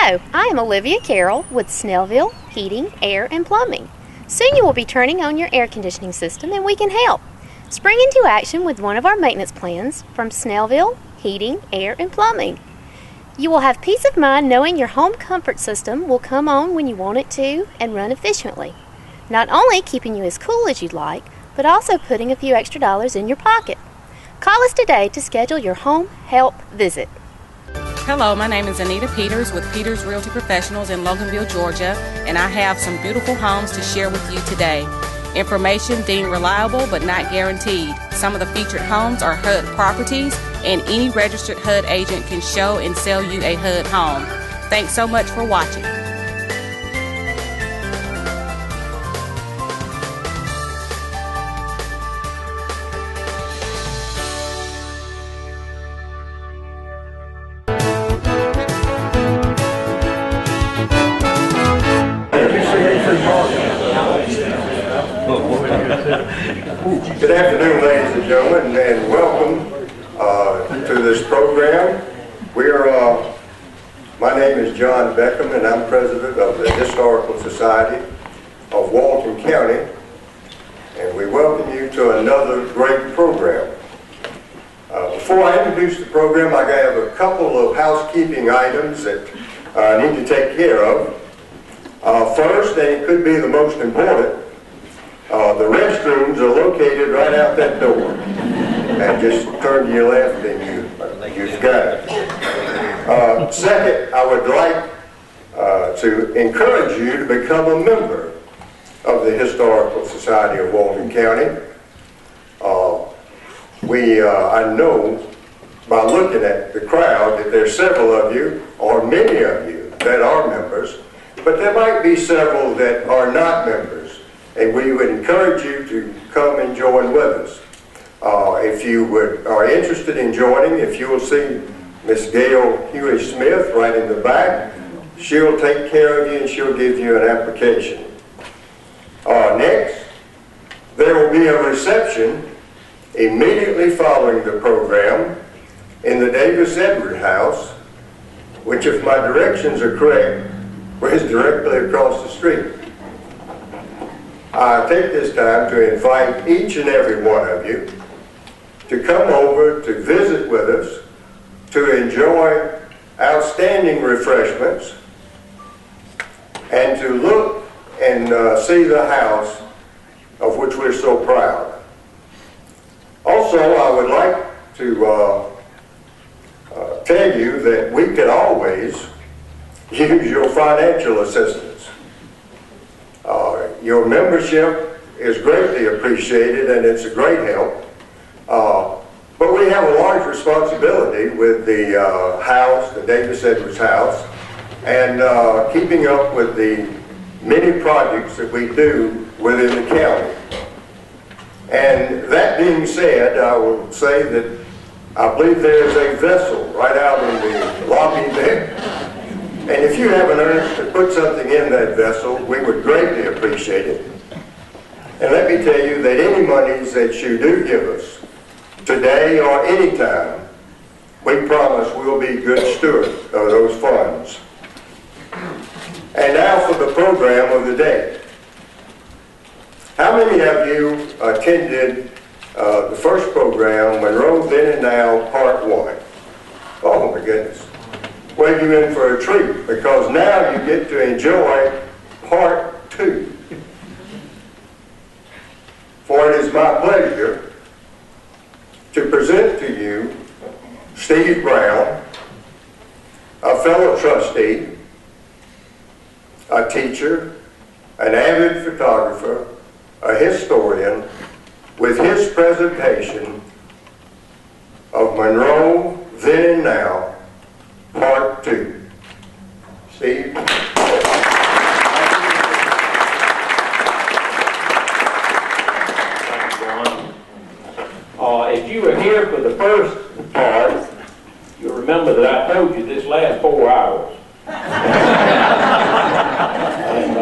Hello, I am Olivia Carroll with Snellville Heating, Air, and Plumbing. Soon you will be turning on your air conditioning system and we can help. Spring into action with one of our maintenance plans from Snellville Heating, Air, and Plumbing. You will have peace of mind knowing your home comfort system will come on when you want it to and run efficiently. Not only keeping you as cool as you'd like, but also putting a few extra dollars in your pocket. Call us today to schedule your home help visit. Hello, my name is Anita Peters with Peters Realty Professionals in Loganville, Georgia, and I have some beautiful homes to share with you today. Information deemed reliable but not guaranteed. Some of the featured homes are HUD properties, and any registered HUD agent can show and sell you a HUD home. Thanks so much for watching. Good afternoon, ladies and gentlemen, and welcome to this program. My name is John Beckham, and I'm president of the Historical Society of Walton County, and we welcome you to another great program. Before I introduce the program, I have a couple of housekeeping items that I need to take care of. First, and it could be the most important, the restrooms are located right out that door. And just turn to your left and you've got it. Second, I would like to encourage you to become a member of the Historical Society of Walton County. I know by looking at the crowd that there's several of you, or many of you, that are members, but there might be several that are not members. And we would encourage you to come and join with us. If you are interested in joining, if you will see Miss Gail Huey-Smith right in the back, she'll take care of you and she'll give you an application. Next, there will be a reception immediately following the program in the Davis Edward House, which, if my directions are correct, is directly across the street. I take this time to invite each and every one of you to come over to visit with us, to enjoy outstanding refreshments, and to look and see the house of which we're so proud. Also, I would like to tell you that we could always use your financial assistance. Your membership is greatly appreciated and it's a great help. But we have a large responsibility with the house, the Davis Edwards house, and keeping up with the many projects that we do within the county. And that being said, I will say that I believe there is a vessel right out in the lobby there. And if you have an urge to put something in that vessel, we would greatly appreciate it. And let me tell you that any monies that you do give us, today or any time, we promise we'll be good stewards of those funds. And now for the program of the day. How many of you attended the first program, Monroe Then and Now, Part 1? Oh my goodness. Well, you're in for a treat, because now you get to enjoy Part 2. For it is my pleasure to present to you Steve Brown, a fellow trustee, a teacher, an avid photographer, a historian, with his presentation of Monroe Then and Now, Part 2. Steve? If you were here for the first part, you'll remember that I told you this lasts 4 hours. And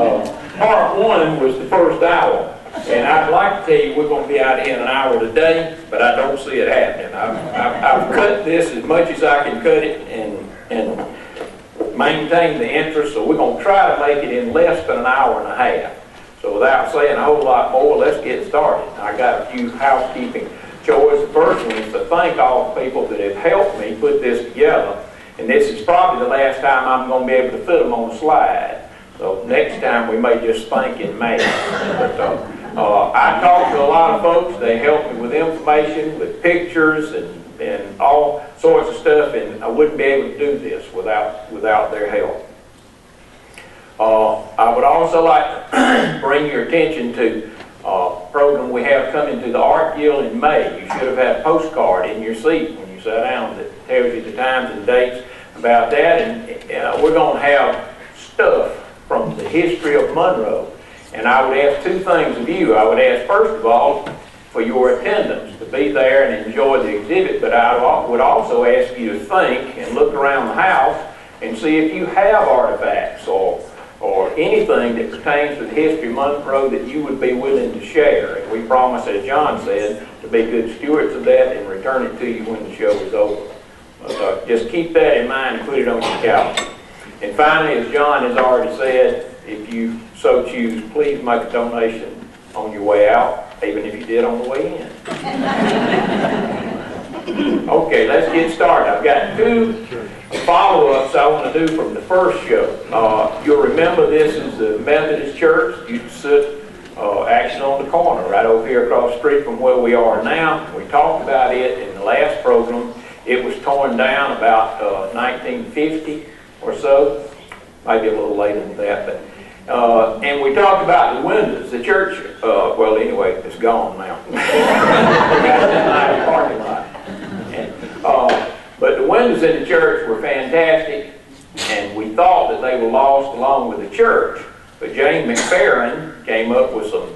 part 1 was the first hour. And I'd like to tell you we're going to be out here in an hour today, but I don't see it happening. I've cut this as much as I can cut it, and maintain the interest, so we're going to try to make it in less than an hour and a half. So without saying a whole lot more, let's get started. I got a few housekeeping chores. The first one is to thank all the people that have helped me put this together. And this is probably the last time I'm going to be able to fit them on a slide. So next time we may just think in math. But I talked to a lot of folks. They helped me with information, with pictures, and all sorts of stuff. And I wouldn't be able to do this without their help. I would also like to bring your attention to a program we have coming to the Art Guild in May. You should have had a postcard in your seat when you sat down that tells you the times and dates about that. And we're going to have stuff from the history of Monroe. And I would ask two things of you. I would ask, first of all, for your attendance, to be there and enjoy the exhibit. But I would also ask you to think and look around the house and see if you have artifacts or anything that pertains to the history of Monroe that you would be willing to share. And we promise, as John said, to be good stewards of that and return it to you when the show is over. So just keep that in mind and put it on your calendar. And finally, as John has already said, if you so choose, please make a donation on your way out, even if you did on the way in. Okay, let's get started. I've got two follow-ups I want to do from the first show. You'll remember this is the Methodist Church. You sit actually on the corner right over here across the street from where we are now. We talked about it in the last program. It was torn down about 1950 or so, maybe a little later than that. But and we talked about the windows. The church, well, anyway, it's gone now. Parking lot. But the windows in the church were fantastic, and we thought that they were lost along with the church. But Jane McFerrin came up with some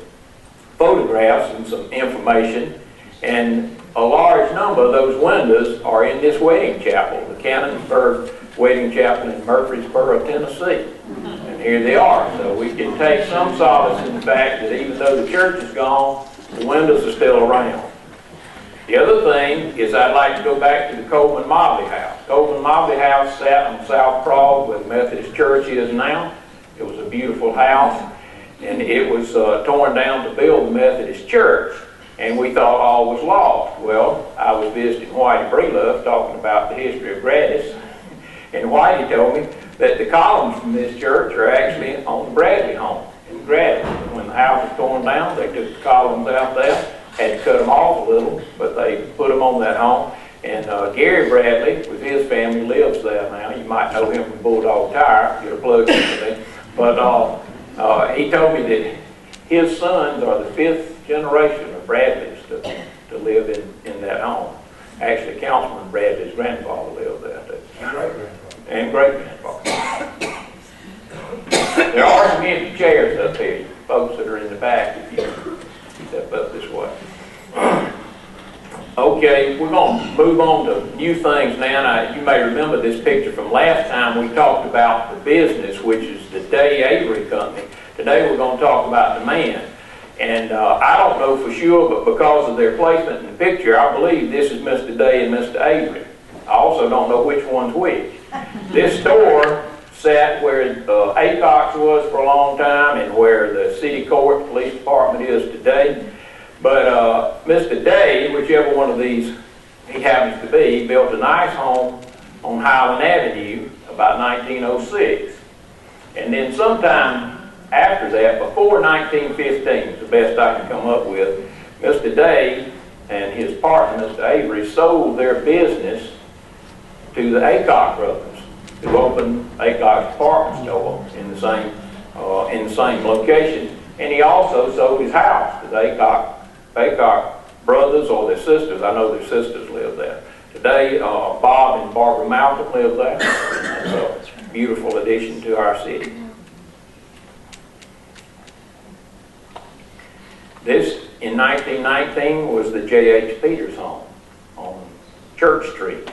photographs and some information, and a large number of those windows are in this wedding chapel, the Cannonsburg Wedding Chapel in Murfreesboro, Tennessee. And here they are. So we can take some solace in the fact that even though the church is gone, the windows are still around. The other thing is I'd like to go back to the Coleman Mobley House. Coleman Mobley House sat on South Prague where the Methodist Church is now. It was a beautiful house, and it was torn down to build the Methodist Church, and we thought all was lost. Well, I was visiting Whitey Breelove talking about the history of Gradis, and Whitey told me that the columns from this church are actually on the Bradley home in Gradis. When the house was torn down, they took the columns out there. Had to cut them off a little, but they put them on that home. And Gary Bradley, with his family, lives there now. You might know him from Bulldog Tire. Get a plug in for them. But he told me that his sons are the 5th generation of Bradleys to live in that home. Actually, Councilman Bradley's grandfather lived there too. And great-grandfather. There are some empty chairs up here, folks that are in the back, if you step up this way. Okay, we're going to move on to new things now. You may remember this picture from last time. We talked about the business, which is the Day Avery Company. Today we're going to talk about the man. And I don't know for sure, but because of their placement in the picture, I believe this is Mr. Day and Mr. Avery. I also don't know which one's which. This store sat where ACOX was for a long time and where the city court police department is today. But Mr. Day, whichever one of these he happens to be, built a nice home on Highland Avenue about 1906. And then sometime after that, before 1915, is the best I can come up with, Mr. Day and his partner, Mr. Avery, sold their business to the Aycock brothers, who opened Aycock's department store in the same location. And he also sold his house to the Aycock brothers or their sisters. I know their sisters live there. Today, Bob and Barbara Malcolm live there. So it's a beautiful addition to our city. This, in 1919, was the J.H. Peters home on Church Street.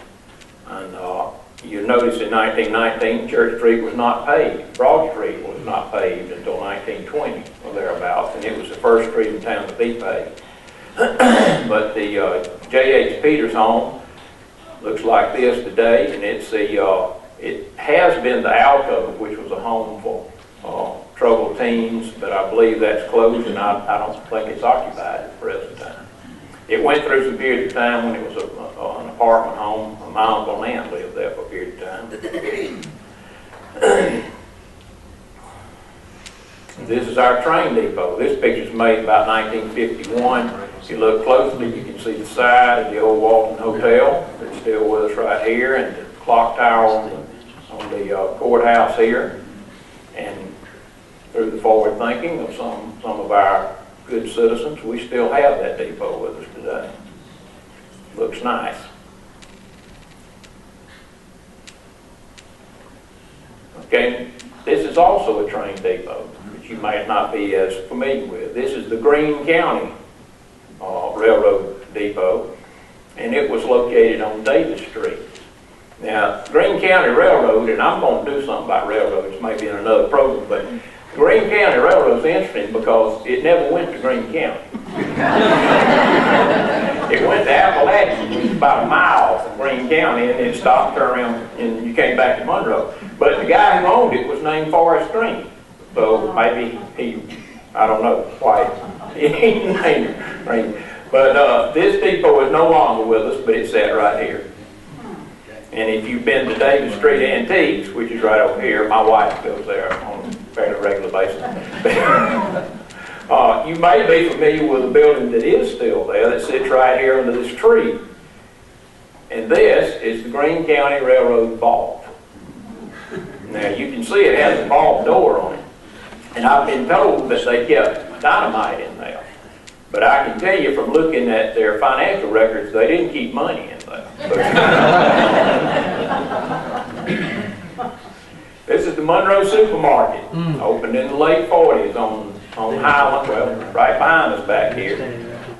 And you notice in 1919, Church Street was not paved. Broad Street was not paved until 1920 or thereabouts, and it was the first street in town to be paved. But the J.H. Peters home looks like this today, and it's It has been the Alcove, which was a home for troubled teens, but I believe that's closed, and I don't think it's occupied at the present time. It went through some period of time when it was an apartment home. My uncle and aunt lived there for a period of time. This is our train depot. This picture's made about 1951. If you look closely, you can see the side of the old Walton Hotel that's still with us right here, and the clock tower on the courthouse here. And through the forward thinking of some of our good citizens, we still have that depot with us today. Looks nice. Okay, this is also a train depot that you might not be as familiar with. This is the Greene County Railroad Depot, and it was located on Davis Street. Now, Greene County Railroad, and I'm going to do something about railroads maybe in another program, but Greene County Railroad is interesting because it never went to Greene County. It went to Appalachian, which is about a mile from Greene County, and it stopped, turned around, and you came back to Monroe. But the guy who owned it was named Forrest Greene. So maybe I don't know why he named it Greene. But this depot is no longer with us, but it's sat right here. And if you've been to Davis Street Antiques, which is right over here, my wife goes there on a fairly regular basis. You may be familiar with a building that is still there that sits right here under this tree. And this is the Greene County Railroad Vault. Now you can see it has a vault door on it. And I've been told that they kept dynamite in there. But I can tell you from looking at their financial records, they didn't keep money in there. This is the Monroe Supermarket, opened in the late 40s on Highland, well, right behind us back here.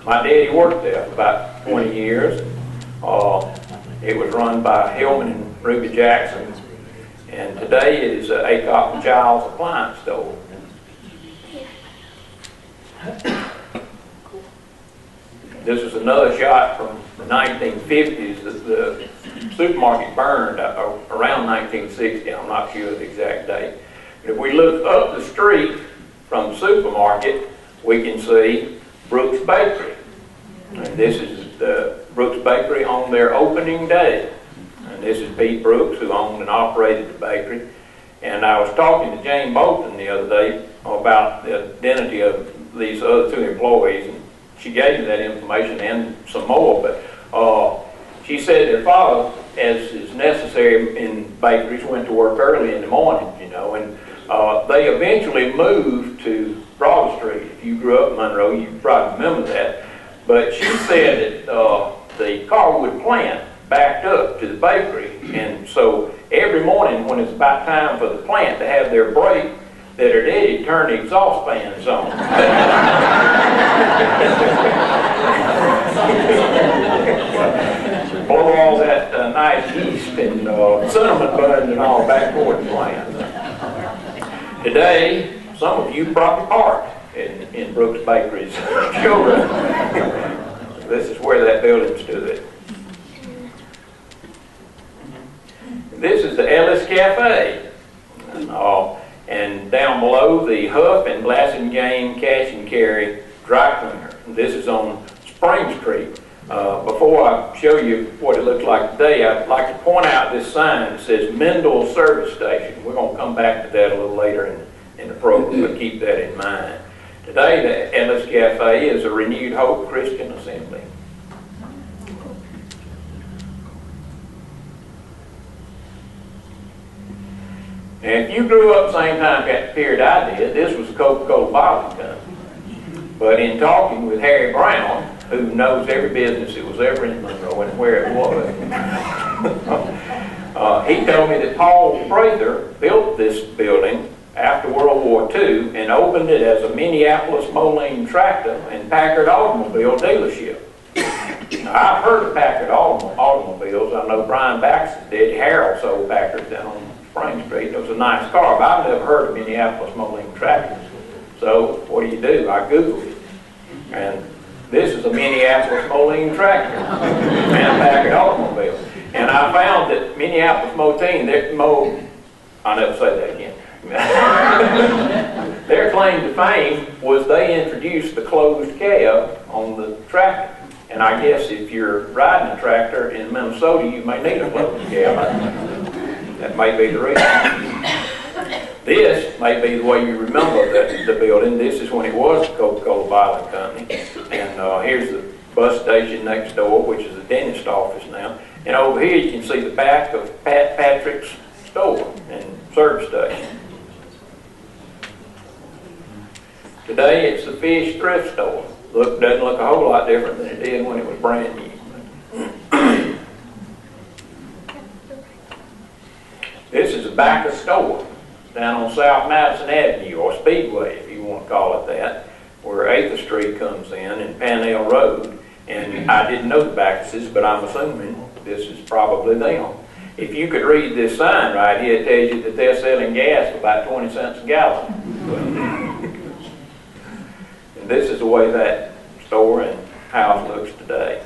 My daddy worked there for about 20 years. It was run by Hillman and Ruby Jackson, and today it is a Acock and Giles appliance store. This is another shot from the 1950s. The supermarket burned around 1960. I'm not sure of the exact date. But if we look up the street from the supermarket, we can see Brooks Bakery. And this is the Brooks Bakery on their opening day. And this is Pete Brooks, who owned and operated the bakery. And I was talking to Jane Bolton the other day about the identity of these other two employees. And she gave me that information and some more, but she said their father, as is necessary in bakeries, went to work early in the morning, you know, and they eventually moved to Broad Street. If you grew up in Monroe, you probably remember that. But she said that the Carwood plant backed up to the bakery, and so every morning when it's about time for the plant to have their break, that her daddy turned the exhaust fans on. Blow all that nice yeast and cinnamon buns and all back toward the plant. Today, some of you probably parked in Brooks Bakery's showroom. This is where that building stood. This is the Ellis Cafe. And down below, the Huff and Blasingame Cash and Carry Dry Cleaner. This is on Spring Street. Before I show you what it looks like today, I'd like to point out this sign that says Mendel Service Station. We're going to come back to that a little later in the program, but keep that in mind. Today, the Ellis Cafe is a Renewed Hope Christian Assembly. And if you grew up same time period I did, this was a Coca-Cola bottling company. But in talking with Harry Brown, who knows every business that was ever in Monroe and where it was, he told me that Paul Prather built this building after World War II and opened it as a Minneapolis Moline tractor and Packard automobile dealership. Now, I've heard of Packard automobiles. I know Brian Baxter did. Harold sold Packard down on Spring Street. It was a nice car, but I've never heard of Minneapolis Moline tractors. So what do? I Googled it. And this is a Minneapolis Moline tractor and a Packard automobile. And I found that Minneapolis Moteen, I'll never say that again. Their claim to fame was they introduced the closed cab on the tractor. And I guess if you're riding a tractor in Minnesota, you may need a closed cab. That may be the reason. This may be the way you remember the building. This is when it was the Coca-Cola Bottling Company. And here's the bus station next door, which is the dentist office now. And over here you can see the back of Patrick's store and service station. Today it's the fish thrift store. Doesn't look a whole lot different than it did when it was brand new. This is the back of the store down on South Madison Avenue, or Speedway if you want to call it that, where 8th Street comes in and Pannell Road. And I didn't know the Backuses, but I'm assuming this is probably them. If you could read this sign right here, it tells you that they're selling gas for about 20 cents a gallon. And this is the way that store and house looks today.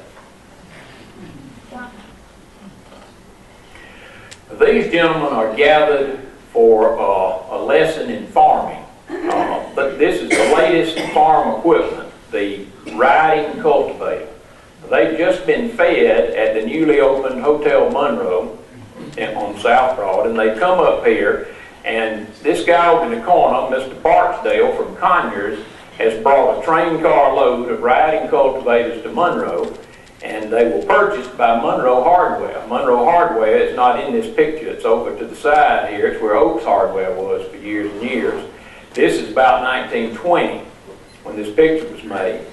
These gentlemen are gathered for a lesson in farming. But this is the latest farm equipment, the riding cultivator. They've just been fed at the newly opened Hotel Monroe on South Broad, and they come up here, and this guy over in the corner, Mr. Barksdale from Conyers, has brought a train car load of riding cultivators to Monroe, and they were purchased by Monroe Hardware. Monroe Hardware is not in this picture. It's over to the side here. It's where Oaks Hardware was for years and years. This is about 1920 when this picture was made.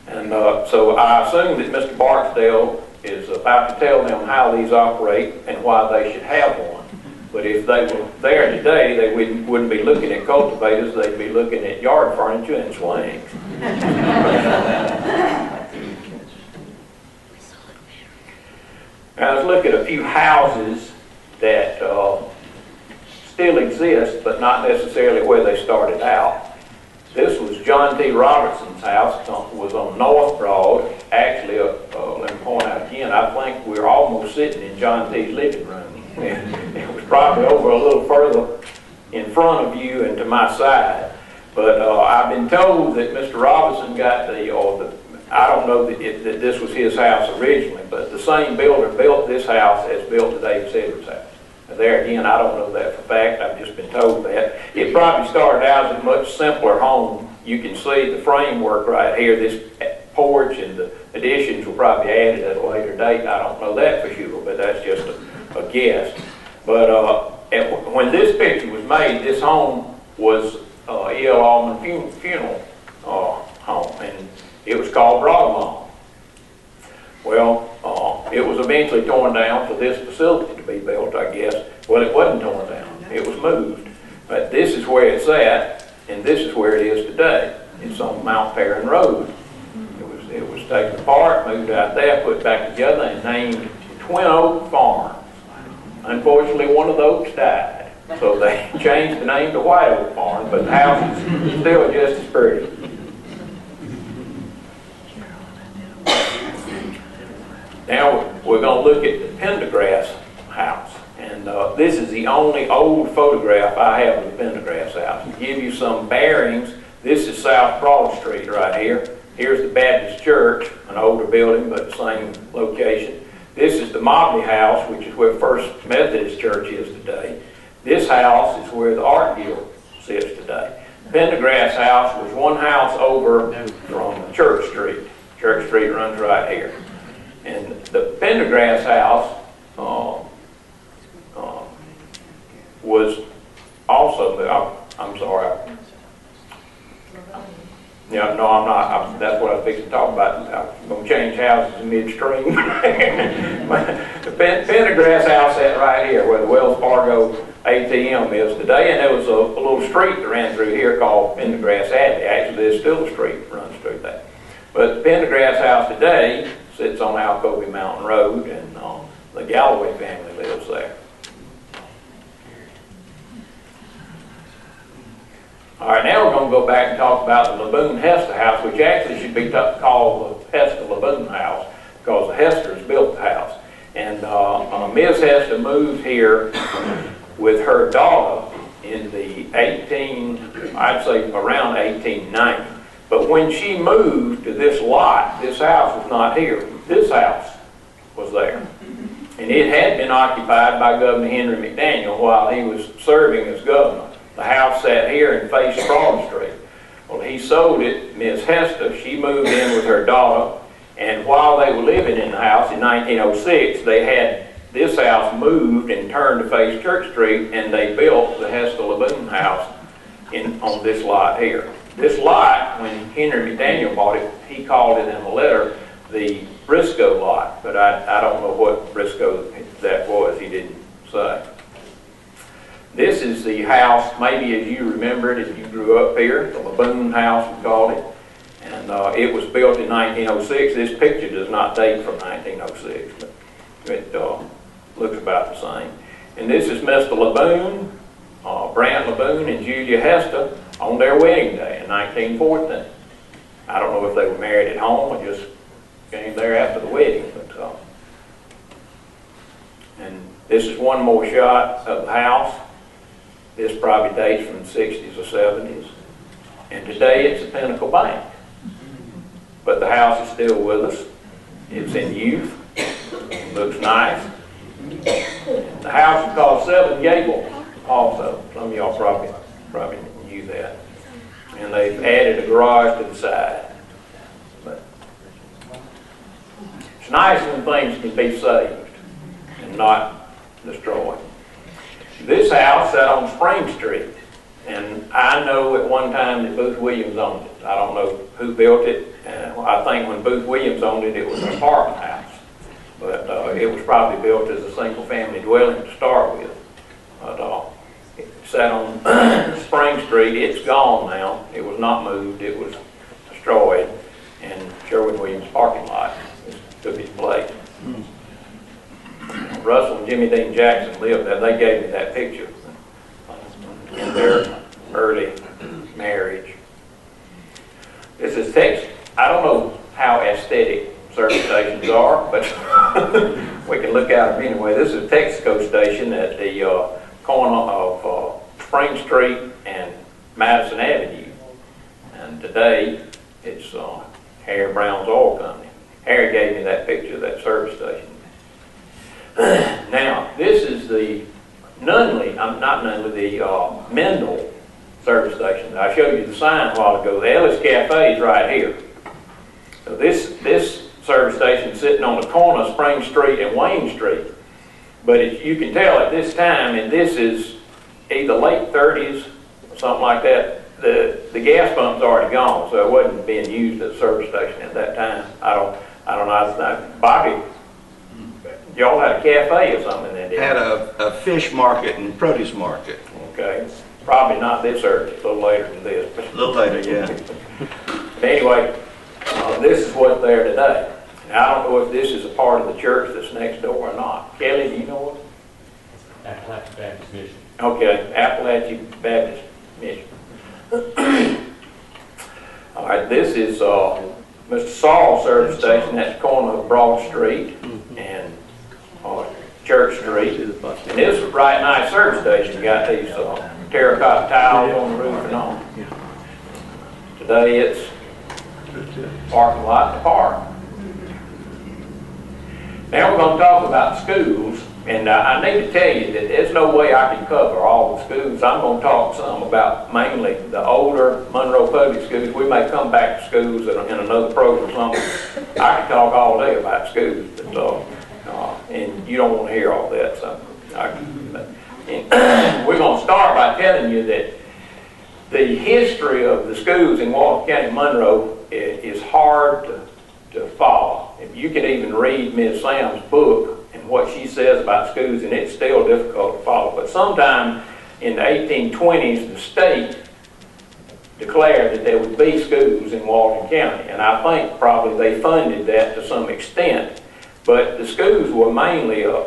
And so I assume that Mr. Barksdale is about to tell them how these operate and why they should have one. But if they were there today, they wouldn't be looking at cultivators, they'd be looking at yard furniture and swings. Now let's look at a few houses that still exist, but not necessarily where they started out. This was John T. Robertson's house. It was on North Broad. Actually, let me point out again, I think we're almost sitting in John T.'s living room. It was probably over a little further in front of you and to my side. But I've been told that Mr. Robinson got I don't know that this was his house originally, but the same builder built this house as built David Sedgwick's house. Now, there again, I don't know that for fact. I've just been told that. It probably started out as a much simpler home. You can see the framework right here. This porch and the additions were probably added at a later date. I don't know that for sure, but that's just a guess. But when this picture was made, this home was E.L. Allman Funeral Home, and it was called Broadlawn. Well, it was eventually torn down for this facility to be built, I guess. Well, it wasn't torn down. It was moved. But this is where it's at, and this is where it is today. It's on Mount Perrin Road. It was taken apart, moved out there, put back together, and named Twin Oak Farm. Unfortunately, one of the oaks died, so they changed the name to White Oak Farm, but the house is still just as pretty. Now we're going to look at the Pendergrass house, and this is the only old photograph I have of the Pendergrass house. To give you some bearings, this is South Broad Street right here. Here's the Baptist Church, an older building but the same location. This is the Mobley House, which is where First Methodist Church is today. This house is where the Art Guild sits today. Pendergrass house was one house over from Church Street. Church Street runs right here. And the Pendergrass house was also, I'm sorry. Yeah, no, I'm not. That's what I was fixing to talk about. I'm going to change houses in midstream. The Pendergrass house sat right here where the Wells Fargo ATM is today, and there was a little street that ran through here called Pendergrass Avenue. Actually, there's still a street that runs through that. But the Pendergrass house today sits on Alcovey Mountain Road, and the Galloway family lives there. All right, now we're going to go back and talk about the Laboon Hester house, which actually should be called the Hester Laboon house, because the Hesters built the house. And Ms. Hester moved here with her daughter in the I'd say around 1890. But when she moved to this lot, this house was not here. This house was there. And it had been occupied by Governor Henry McDaniel while he was serving as governor. The house sat here and faced Broad Street. Well, he sold it, Ms. Hester. She moved in with her daughter, and while they were living in the house in 1906, they had this house moved and turned to face Church Street, and they built the Hester Laboon house on this lot here. This lot, when Henry McDaniel bought it, he called it in a letter the Briscoe lot, but I don't know what Briscoe that was, he didn't say. This is the house, maybe as you remember it, if you grew up here, the Laboon house we called it, and it was built in 1906. This picture does not date from 1906, but it looks about the same. And this is Mr. Laboon, Brant Laboon and Julia Hester on their wedding day in 1914. I don't know if they were married at home or just came there after the wedding. But, and this is one more shot of the house. This probably dates from the 60s or 70s. And today it's a Pinnacle Bank. But the house is still with us. It's in use. It looks nice. The house is called Seven Gables also. Some of y'all probably knew that. And they've added a garage to the side. But it's nice when things can be saved and not destroyed. This house sat on Spring Street, and I know at one time that Booth Williams owned it. I don't know who built it. I think when Booth Williams owned it, it was an apartment house. But it was probably built as a single-family dwelling to start with. But it sat on Spring Street. It's gone now. It was not moved. It was destroyed, and Sherwin-Williams parking lot took its place. Russell and Jimmy Dean Jackson lived there. They gave me that picture in their early marriage. This is Texas. I don't know how aesthetic service stations are, but we can look at them anyway. This is a Texaco station at the corner of Spring Street and Madison Avenue. And today it's Harry Brown's Oil Company. Harry gave me that picture of that service station. Now, this is the the Mendel service station. I showed you the sign a while ago. The Ellis Cafe is right here. So this service station is sitting on the corner of Spring Street and Wayne Street. But you can tell at this time, and this is either late 30s or something like that, the gas pump's already gone, so it wasn't being used as a service station at that time. I don't know. Bobby, y'all had a cafe or something then, didn't you? Had a fish market and produce market. Okay. Probably not this early, a little later than this. A little later, yeah. But anyway, this is what's there today. Now, I don't know if this is a part of the church that's next door or not. Kelly, do you know what? Appalachian Baptist Mission. Okay, Appalachian Baptist Mission. All right, this is Mr. Saul's service station. That's the corner of Broad Street and Church Street. And this is a right nice service station. You got these terracotta tiles on the roof and all. Today it's parking lot to park. Now we're going to talk about schools, and I need to tell you that there's no way I can cover all the schools. I'm going to talk some about mainly the older Monroe Public Schools. We may come back to schools in another program or something. I could talk all day about schools, but, and you don't want to hear all that. So we're going to start by telling you that the history of the schools in Walton County, Monroe is hard to follow. If you can even read Ms. Sam's book and what she says about schools, and it's still difficult to follow. But sometime in the 1820s, the state declared that there would be schools in Walton County, and I think probably they funded that to some extent. But the schools were mainly a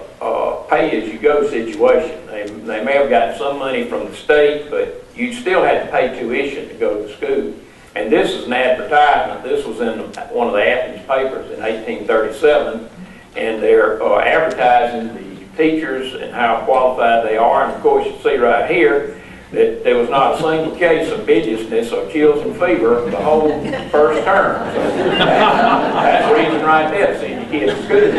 pay-as-you-go situation. They may have gotten some money from the state, but you still had to pay tuition to go to school. And this is an advertisement. This was in one of the Athens papers in 1837, and they're advertising the teachers and how qualified they are. And of course, you see right here that there was not a single case of bidiousness or chills and fever the whole first term. So that's the reason right there, seeing your kids in school.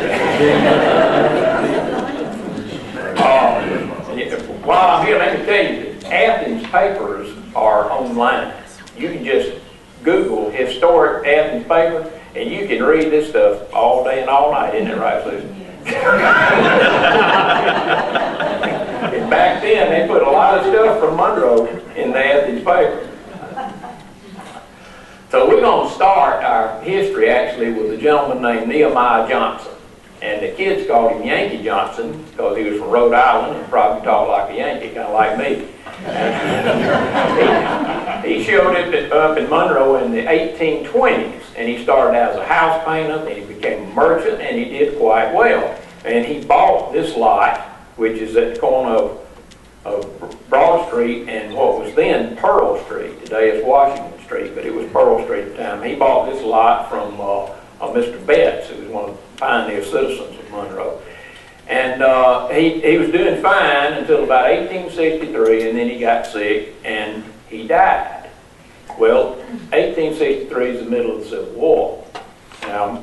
While I'm here, let me tell you that Athens papers are online. You can just Google historic Athens paper, and you can read this stuff all day and all night. Isn't it right, Susan? And back then, they put a lot of stuff from Monroe in the Athens paper. So we're going to start our history actually with a gentleman named Nehemiah Johnson. And the kids called him Yankee Johnson because he was from Rhode Island and probably talked like a Yankee, kind of like me. He showed up in Monroe in the 1820s, and he started as a house painter, and he became a merchant, and he did quite well. And he bought this lot, which is at the corner of Broad Street and what was then Pearl Street. Today it's Washington Street, but it was Pearl Street at the time. He bought this lot from Mr. Betts, who was one of the pioneer citizens of Monroe. And he was doing fine until about 1863, and then he got sick and he died. Well, 1863 is the middle of the Civil War. Now,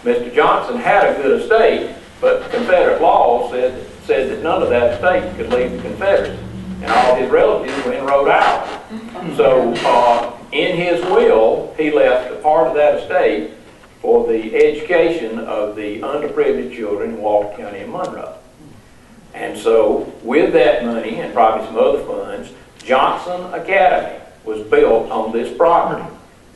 Mr. Johnson had a good estate, but Confederate law said that none of that estate could leave the Confederacy, and all his relatives were in Rhode Island. So, in his will, he left a part of that estate for the education of the underprivileged children in Walton County and Monroe. And so, with that money and probably some other funds, Johnson Academy was built on this property.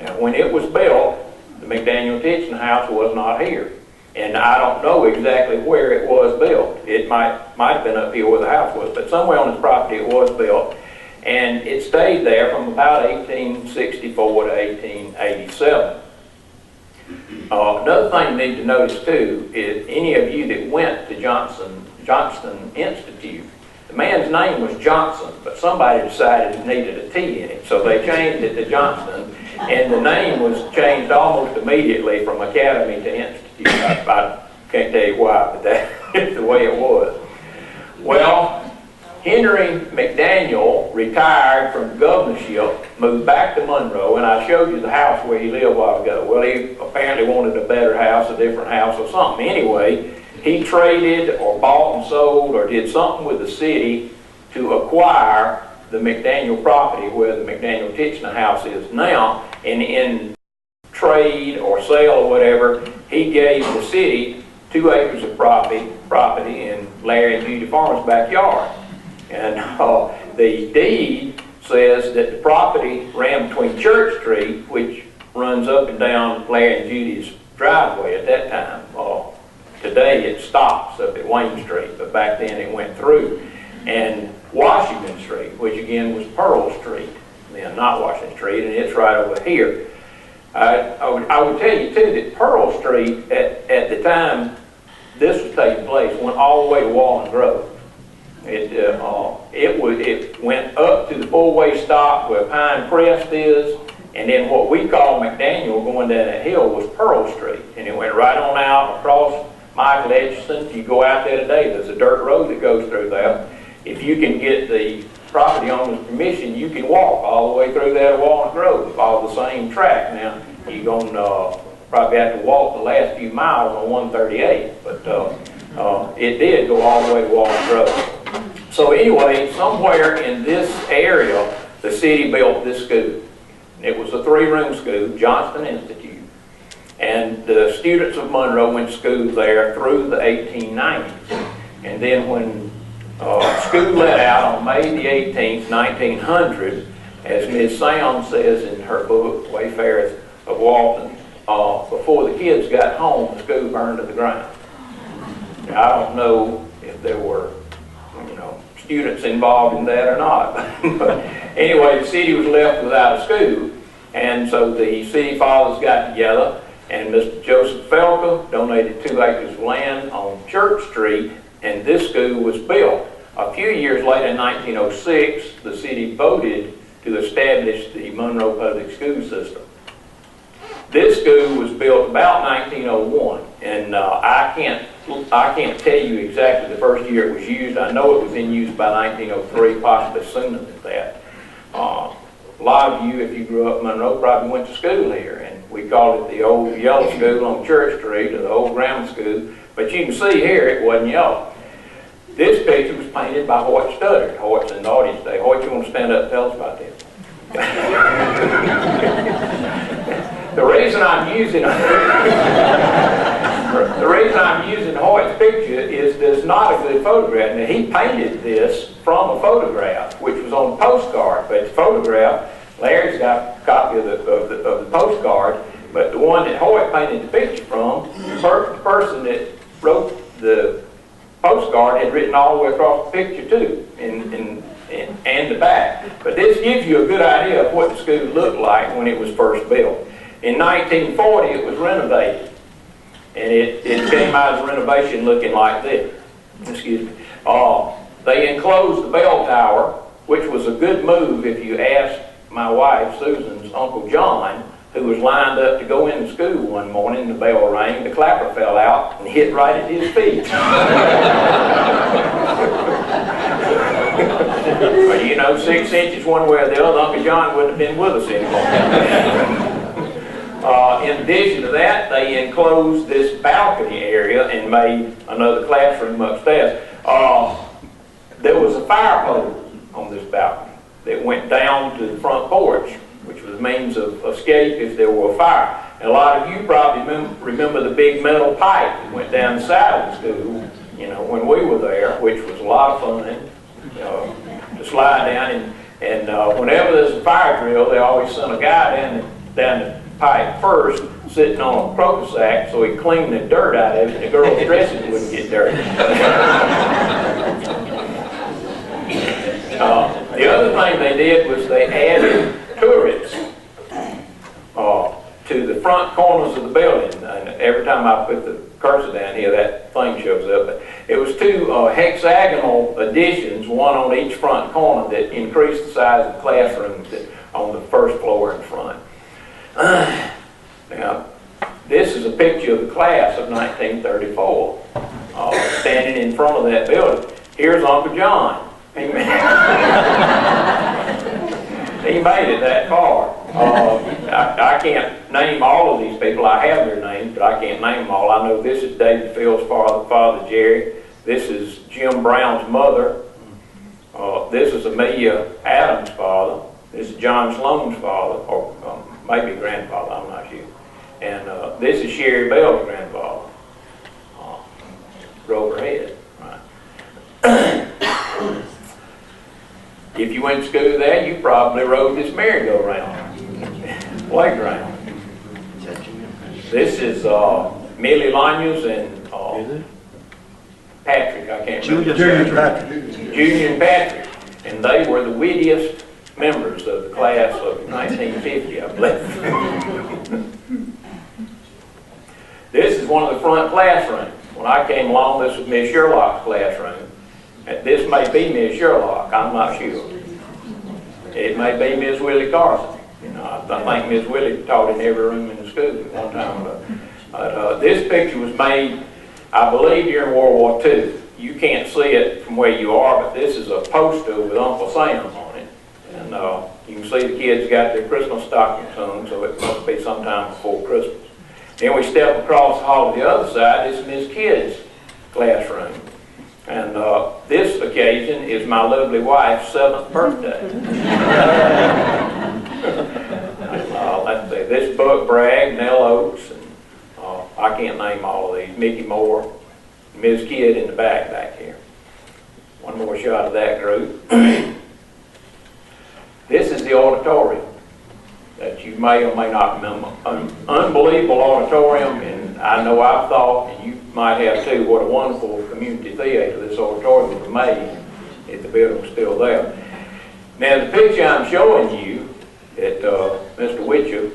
Now, when it was built, the McDaniel Teaching House was not here. And I don't know exactly where it was built. It might have been up here where the house was, but somewhere on this property it was built. And it stayed there from about 1864 to 1887. Another thing you need to notice too is any of you that went to Johnston Institute, the man's name was Johnson, but somebody decided it needed a T in it, so they changed it to Johnston, and the name was changed almost immediately from Academy to Institute. I can't tell you why, but that's the way it was. Well, Henry McDaniel retired from governorship, moved back to Monroe, and I showed you the house where he lived a while ago. Well, he apparently wanted a better house, a different house or something. Anyway, he traded or bought and sold or did something with the city to acquire the McDaniel property where the McDaniel Teaching House is now, and in trade or sale or whatever, he gave the city 2 acres of property in Larry and Judy Farmer's backyard. And the deed says that the property ran between Church Street, which runs up and down Larry and Judy's driveway at that time. Today it stops up at Wayne Street, but back then it went through. And Washington Street, which again was Pearl Street, then not Washington Street, and it's right over here. I would tell you too that Pearl Street at the time this was taking place went all the way to Walnut Grove. It went up to the 4-way stop where Pine Crest is, and then what we call McDaniel going down that hill was Pearl Street, and it went right on out across Michael Edgerton. If you go out there today, there's a dirt road that goes through there. If you can get the property owner's permission, you can walk all the way through there to Walnut Grove, all the same track. Now, you're going to probably have to walk the last few miles on 138, but it did go all the way to Walnut Grove. So anyway, somewhere in this area, the city built this school. It was a 3-room school, Johnston Institute. And the students of Monroe went to school there through the 1890s. And then when school let out on May the 18th, 1900, as Ms. Sam says in her book, Wayfarers of Walton, before the kids got home, the school burned to the ground. Now, I don't know if there were, students involved in that or not. But anyway, the city was left without a school, and so the city fathers got together, and Mr. Joseph Felker donated 2 acres of land on Church Street, and this school was built. A few years later, in 1906, the city voted to establish the Monroe Public School System. This school was built about 1901, and I can't I can't tell you exactly the first year it was used. I know it was in use by 1903, possibly sooner than that. A lot of you, if you grew up in Monroe, probably went to school here, and we called it the old yellow school on Church Street, or the old grammar school. But you can see here it wasn't yellow. This picture was painted by Hoyt Studdard. Hoyt's in the audience today. Hoyt, you want to stand up and tell us about this? The reason I'm using Hoyt's picture is there's not a good photograph. Now, he painted this from a photograph, which was on a postcard, but the photograph, Larry's got a copy of the postcard, but the one that Hoyt painted the picture from, the person that wrote the postcard had written all the way across the picture too, and the back. But this gives you a good idea of what the school looked like when it was first built. In 1940, it was renovated, and it came out as a renovation looking like this. Excuse me. They enclosed the bell tower, which was a good move if you asked my wife, Susan's Uncle John, who was lined up to go into school one morning. The bell rang, the clapper fell out and hit right at his feet. Well, you know, 6 inches one way or the other, Uncle John wouldn't have been with us anymore. In addition to that, they enclosed this balcony area and made another classroom upstairs. There was a fire pole on this balcony that went down to the front porch, which was a means of escape if there were a fire. And a lot of you probably remember the big metal pipe that went down the side of the school, you know, when we were there, which was a lot of fun, to slide down. And whenever there's a fire drill, they always sent a guy down the pipe first, sitting on a crocus sack, so he cleaned the dirt out of it, and the girls' dresses wouldn't get dirty. The other thing they did was they added turrets to the front corners of the building. And every time I put the cursor down here, that thing shows up. But it was two hexagonal additions, one on each front corner, that increased the size of the classrooms on the first floor in front. Now, this is a picture of the class of 1934, standing in front of that building. Here's Uncle John. He made it that far. I can't name all of these people. I have their names, but I can't name them all. I know this is David Phil's father, Jerry. This is Jim Brown's mother. This is Amelia Adams' father. This is John Sloan's father, or maybe grandfather, I'm not sure. And this is Sherry Bell's grandfather. Rover Head. Right. If you went to school there, you probably rode this merry-go-round playground. This is Millie Lanyas and Patrick, I can't remember. Junior and Patrick. And they were the wittiest members of the class of 1950, I believe. This is one of the front classrooms. When I came along, this was Miss Sherlock's classroom. This may be Miss Sherlock, I'm not sure. It may be Miss Willie Carson. You know, I think Miss Willie taught in every room in the school at one time. But this picture was made, I believe, during World War II. You can't see it from where you are, but this is a poster with Uncle Sam on it. And you can see the kids got their Christmas stockings hung, so it must be sometime before Christmas. Then we step across the hall to the other side. This is Miss Kidd's classroom. And this occasion is my lovely wife's 7th birthday. Let's see, this Buck Bragg, Nell Oakes, and I can't name all of these. Mickey Moore, Ms. Kidd in the back here. One more shot of that group. This is the auditorium that you may or may not remember. An unbelievable auditorium, and I know I've thought, and you might have too, what a wonderful community theater this auditorium would have made if the building was still there. Now, the picture I'm showing you that Mr. Witcher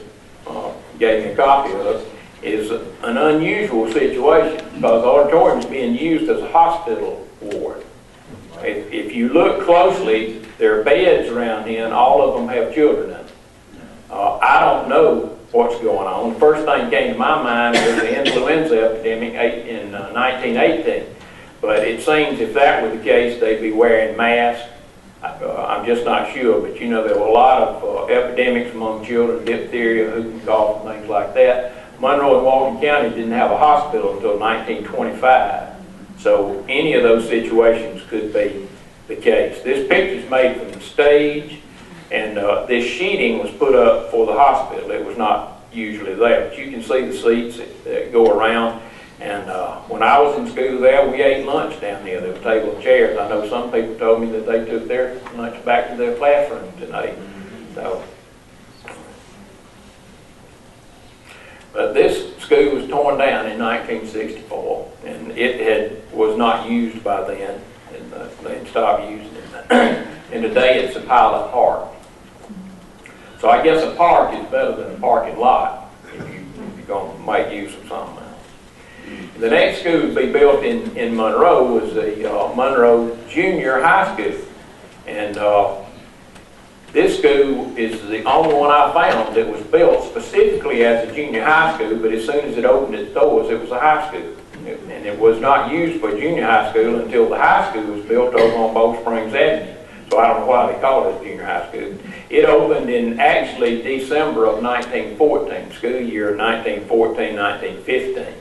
gave me a copy of is an unusual situation because the auditorium is being used as a hospital ward. If you look closely, there are beds around here, and all of them have children in them. I don't know what's going on. The first thing came to my mind was the influenza epidemic in 1918. But it seems if that were the case, they'd be wearing masks. I'm just not sure, but you know, there were a lot of epidemics among children, diphtheria, whooping cough, and things like that. Monroe and Walton County didn't have a hospital until 1925. So any of those situations could be the case. This picture's made from the stage, and this sheeting was put up for the hospital. It was not usually there, but you can see the seats that go around. And when I was in school there, we ate lunch down there. There were table and chairs. I know some people told me that they took their lunch back to their classrooms and ate. So, but this school was torn down in 1964, and it was not used by then, and they had stopped using it. And today it's a pilot park. So I guess a park is better than a parking lot if you're going to make use of something. The next school to be built in Monroe was the Monroe Junior High School. And this school is the only one I found that was built specifically as a junior high school, but as soon as it opened its doors, it was a high school. And it was not used for junior high school until the high school was built over on Bow Springs Avenue. So I don't know why they call it junior high school. It opened in actually December of 1914, school year 1914-1915.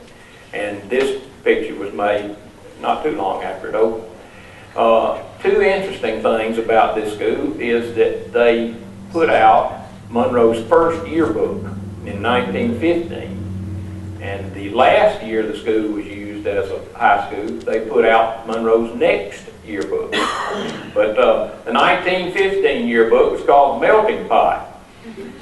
And this picture was made not too long after it opened. Two interesting things about this school is that they put out Monroe's first yearbook in 1915. And the last year the school was used as a high school, they put out Monroe's next yearbook. But the 1915 yearbook was called Melting Pot.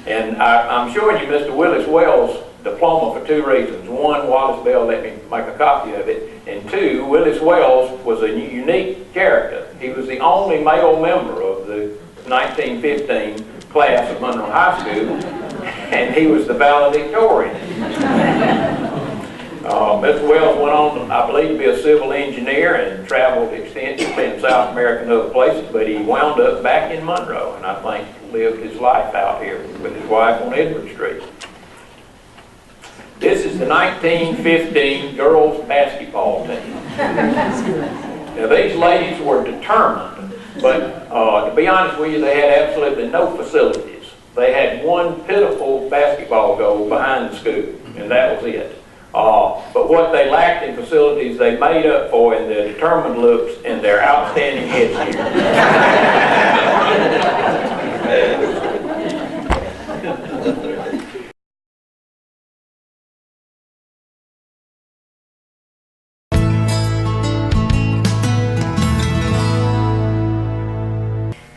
And I'm showing you Mr. Willis Wells' diploma for two reasons. One, Wallace Bell let me make a copy of it. And two, Willis Wells was a unique character. He was the only male member of the 1915 class of Monroe High School, and he was the valedictorian. Mr. Wells went on, I believe, to be a civil engineer and traveled extensively in South America and other places, but he wound up back in Monroe, and I think lived his life out here with his wife on Edward Street. This is the 1915 girls basketball team. Now these ladies were determined, but to be honest with you, they had absolutely no facilities. They had one pitiful basketball goal behind the school, and that was it. But what they lacked in facilities, they made up for in their determined looks and their outstanding headgear.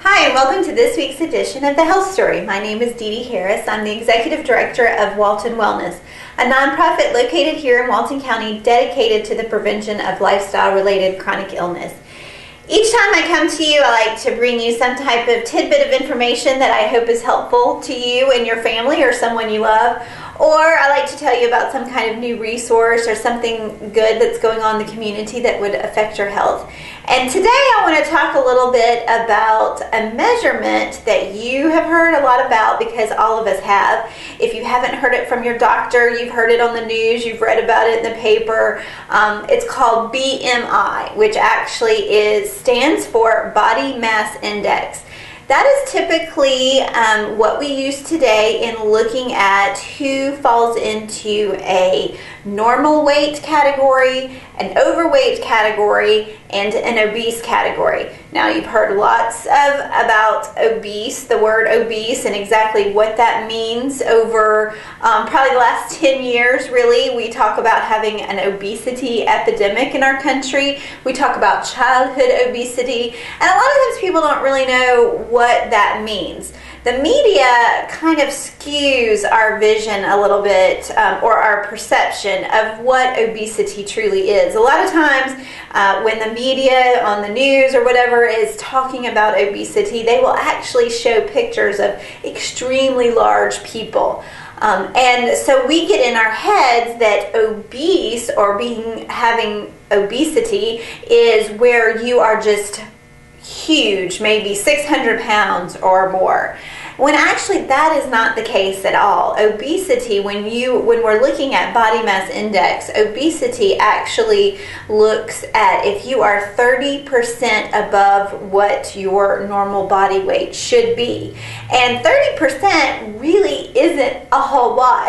Hi, and welcome to this week's edition of The Health Story. My name is Dee Dee Harris. I'm the Executive Director of Walton Wellness, a nonprofit located here in Walton County dedicated to the prevention of lifestyle-related chronic illness. Each time I come to you, I like to bring you some type of tidbit of information that I hope is helpful to you and your family or someone you love. Or I like to tell you about some kind of new resource or something good that's going on in the community that would affect your health. And today I want to talk a little bit about a measurement that you have heard a lot about, because all of us have. If you haven't heard it from your doctor, you've heard it on the news, you've read about it in the paper. It's called BMI, which actually stands for Body Mass Index. That is typically what we use today in looking at who falls into a normal weight category, an overweight category, and an obese category. Now, you've heard lots about obese, the word obese, and exactly what that means over probably the last 10 years, really. We talk about having an obesity epidemic in our country. We talk about childhood obesity, and a lot of times people don't really know what that means. The media kind of skews our vision a little bit, or our perception of what obesity truly is. A lot of times when the media on the news or whatever is talking about obesity, they will actually show pictures of extremely large people. And so we get in our heads that obese or having obesity is where you are just huge, maybe 600 pounds or more. when actually that is not the case at all. Obesity, when we're looking at body mass index, obesity actually looks at if you are 30% above what your normal body weight should be. And 30% really isn't a whole lot.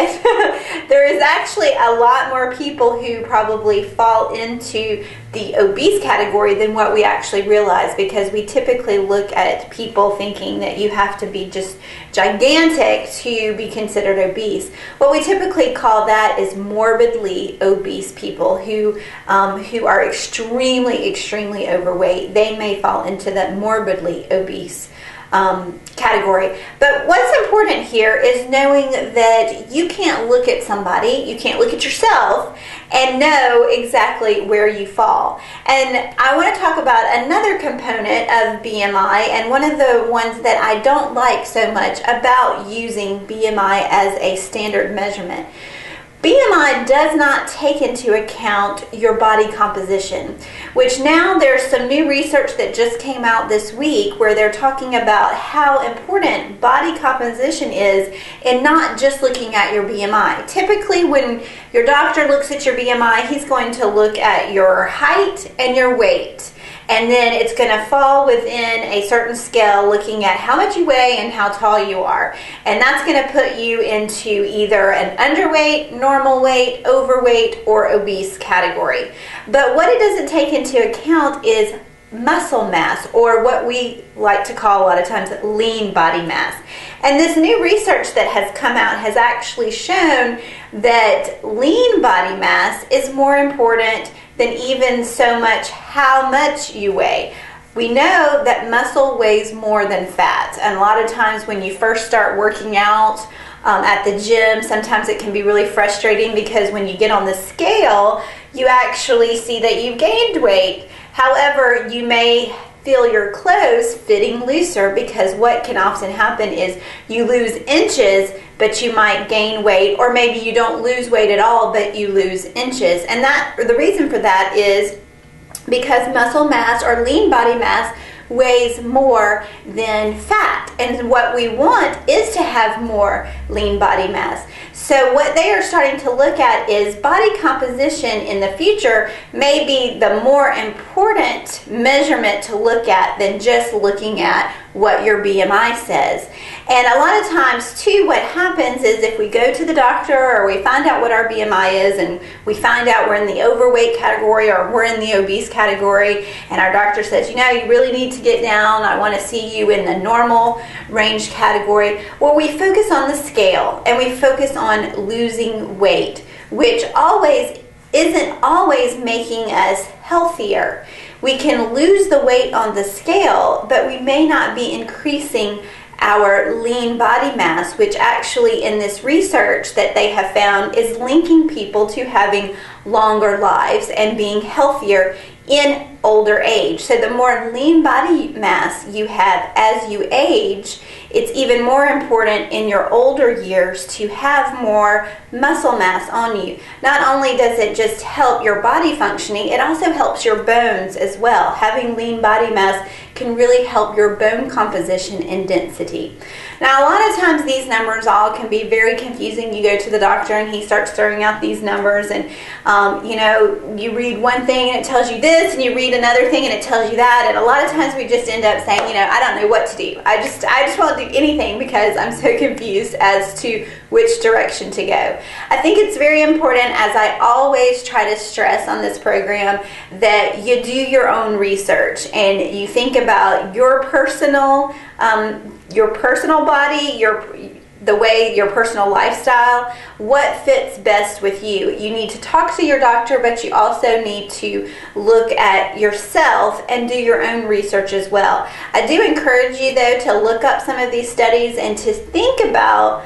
There is actually a lot more people who probably fall into the obese category than what we actually realize, because we typically look at people thinking that you have to be just gigantic to be considered obese. What we typically call that is morbidly obese people who are extremely overweight. They may fall into that morbidly obese category. But what's important here is knowing that you can't look at somebody, you can't look at yourself and know exactly where you fall. And I want to talk about another component of BMI, and one of the ones that I don't like so much about using BMI as a standard measurement. BMI does not take into account your body composition, which now there's some new research that just came out this week where they're talking about how important body composition is in not just looking at your BMI. Typically when your doctor looks at your BMI, he's going to look at your height and your weight. And then it's going to fall within a certain scale looking at how much you weigh and how tall you are. And that's going to put you into either an underweight, normal weight, overweight, or obese category. But what it doesn't take into account is muscle mass, or what we like to call a lot of times lean body mass. And this new research that has come out has actually shown that lean body mass is more important than even so much how much you weigh. We know that muscle weighs more than fat, and a lot of times when you first start working out at the gym, sometimes it can be really frustrating because when you get on the scale, you actually see that you've gained weight. However, you may feel your clothes fitting looser, because what can often happen is you lose inches, but you might gain weight, or maybe you don't lose weight at all, but you lose inches. And the reason for that is because muscle mass or lean body mass weighs more than fat, and what we want is to have more lean body mass. So what they are starting to look at is body composition in the future may be the more important measurement to look at than just looking at what your BMI says. And a lot of times too, what happens is if we go to the doctor or we find out what our BMI is and we find out we're in the overweight category or we're in the obese category, and our doctor says, you know, you really need to get down, I want to see you in the normal range category. Well, we focus on the scale and we focus on losing weight, which isn't always making us healthier. We can lose the weight on the scale, but we may not be increasing our lean body mass, which actually in this research that they have found is linking people to having longer lives and being healthier in older age. So the more lean body mass you have as you age, it's even more important in your older years to have more muscle mass on you. Not only does it just help your body functioning, it also helps your bones as well. Having lean body mass can really help your bone composition and density. Now, a lot of times these numbers all can be very confusing. You go to the doctor and he starts throwing out these numbers, and you read one thing and it tells you this, and you read another thing and it tells you that, and a lot of times we just end up saying, I don't know what to do. I just won't do anything because I'm so confused as to which direction to go. I think it's very important, as I always try to stress on this program, that you do your own research and you think about your personal body, your personal lifestyle, what fits best with you. You need to talk to your doctor, but you also need to look at yourself and do your own research as well. I do encourage you, though, to look up some of these studies and to think about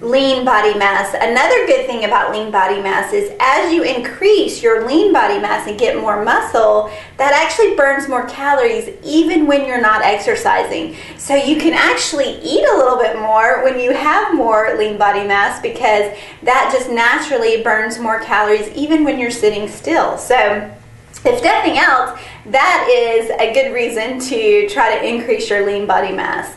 lean body mass. Another good thing about lean body mass is as you increase your lean body mass and get more muscle, that actually burns more calories even when you're not exercising. So you can actually eat a little bit more when you have more lean body mass, because that just naturally burns more calories even when you're sitting still. So if nothing else, that is a good reason to try to increase your lean body mass.